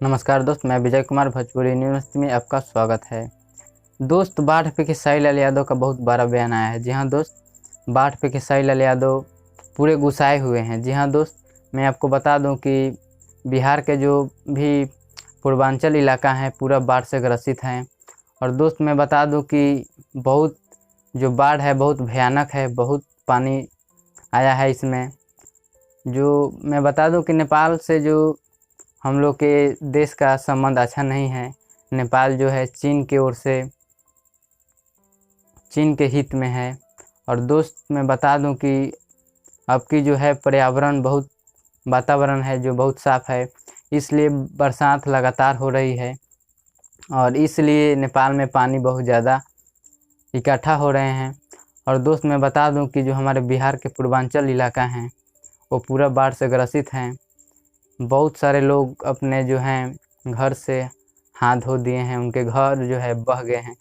नमस्कार दोस्त, मैं विजय कुमार भोजपुरी यूनिवर्सिटी में आपका स्वागत है। दोस्त, बाढ़ पे खेसारी लाल यादव का बहुत बड़ा बयान आया है। जी हाँ दोस्त, बाढ़ पे खेसारी लाल यादव पूरे गुस्साए हुए हैं। जी हाँ दोस्त, मैं आपको बता दूं कि बिहार के जो भी पूर्वांचल इलाका है पूरा बाढ़ से ग्रसित हैं। और दोस्त मैं बता दूं कि बहुत जो बाढ़ है बहुत भयानक है, बहुत पानी आया है इसमें। जो मैं बता दूं कि नेपाल से जो हम लोग के देश का संबंध अच्छा नहीं है। नेपाल जो है चीन की ओर से, चीन के हित में है। और दोस्त मैं बता दूं कि अब की जो है पर्यावरण बहुत वातावरण है जो बहुत साफ़ है, इसलिए बरसात लगातार हो रही है और इसलिए नेपाल में पानी बहुत ज़्यादा इकट्ठा हो रहे हैं। और दोस्त मैं बता दूं कि जो हमारे बिहार के पूर्वांचल इलाका हैं वो पूरा बाढ़ से ग्रसित हैं। बहुत सारे लोग अपने जो हैं घर से हाथ धो दिए हैं, उनके घर जो है बह गए हैं।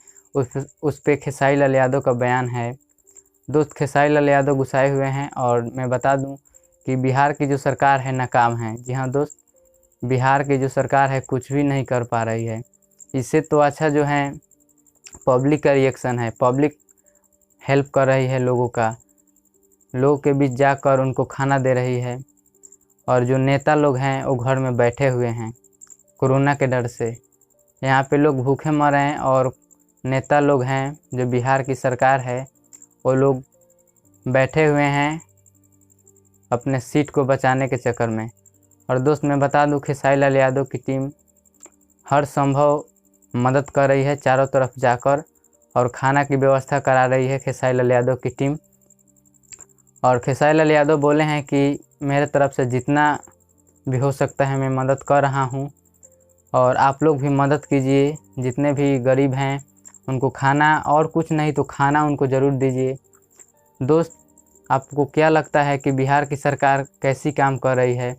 उस पे खेसारी लाल यादव का बयान है। दोस्त खेसारी लाल यादव गुस्साए हुए हैं और मैं बता दूं कि बिहार की जो सरकार है नाकाम है। जी हाँ दोस्त, बिहार की जो सरकार है कुछ भी नहीं कर पा रही है। इससे तो अच्छा जो है पब्लिक का रिएक्शन है, पब्लिक हेल्प कर रही है लोगों का, लोगों के बीच जाकर उनको खाना दे रही है। और जो नेता लोग हैं वो घर में बैठे हुए हैं कोरोना के डर से। यहाँ पे लोग भूखे मर रहे हैं और नेता लोग हैं जो बिहार की सरकार है वो लोग बैठे हुए हैं अपने सीट को बचाने के चक्कर में। और दोस्त मैं बता दूं खेसारी लाल यादव की टीम हर संभव मदद कर रही है चारों तरफ जाकर, और खाना की व्यवस्था करा रही है खेसारी लाल यादव की टीम। और खेसारी लाल यादव बोले हैं कि मेरे तरफ से जितना भी हो सकता है मैं मदद कर रहा हूं, और आप लोग भी मदद कीजिए। जितने भी गरीब हैं उनको खाना, और कुछ नहीं तो खाना उनको ज़रूर दीजिए। दोस्त आपको क्या लगता है कि बिहार की सरकार कैसी काम कर रही है,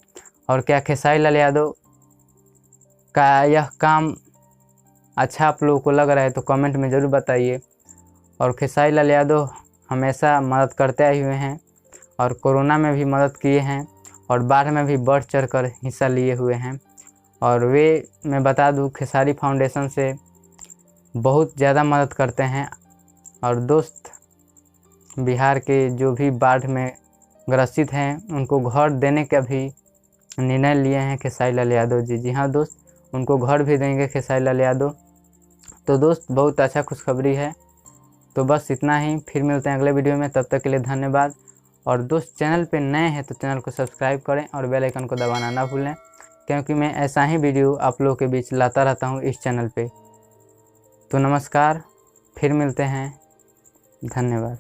और क्या खेसारी लाल यादव का यह काम अच्छा आप लोगों को लग रहा है तो कमेंट में ज़रूर बताइए। और खेसारी लाल यादव हमेशा मदद करते आए हुए हैं और कोरोना में भी मदद किए हैं और बाढ़ में भी बढ़ चढ़ कर हिस्सा लिए हुए हैं। और वे मैं बता दूं खेसारी फाउंडेशन से बहुत ज़्यादा मदद करते हैं। और दोस्त बिहार के जो भी बाढ़ में ग्रसित हैं उनको घर देने का भी निर्णय लिए हैं खेसारी लाल यादव जी। जी हाँ दोस्त, उनको घर भी देंगे खेसारी लाल यादव। तो दोस्त बहुत अच्छा खुशखबरी है। तो बस इतना ही, फिर मिलते हैं अगले वीडियो में, तब तक के लिए धन्यवाद। और दोस्त चैनल पे नए हैं तो चैनल को सब्सक्राइब करें और बेल आइकन को दबाना ना भूलें, क्योंकि मैं ऐसा ही वीडियो आप लोगों के बीच लाता रहता हूँ इस चैनल पे। तो नमस्कार, फिर मिलते हैं, धन्यवाद।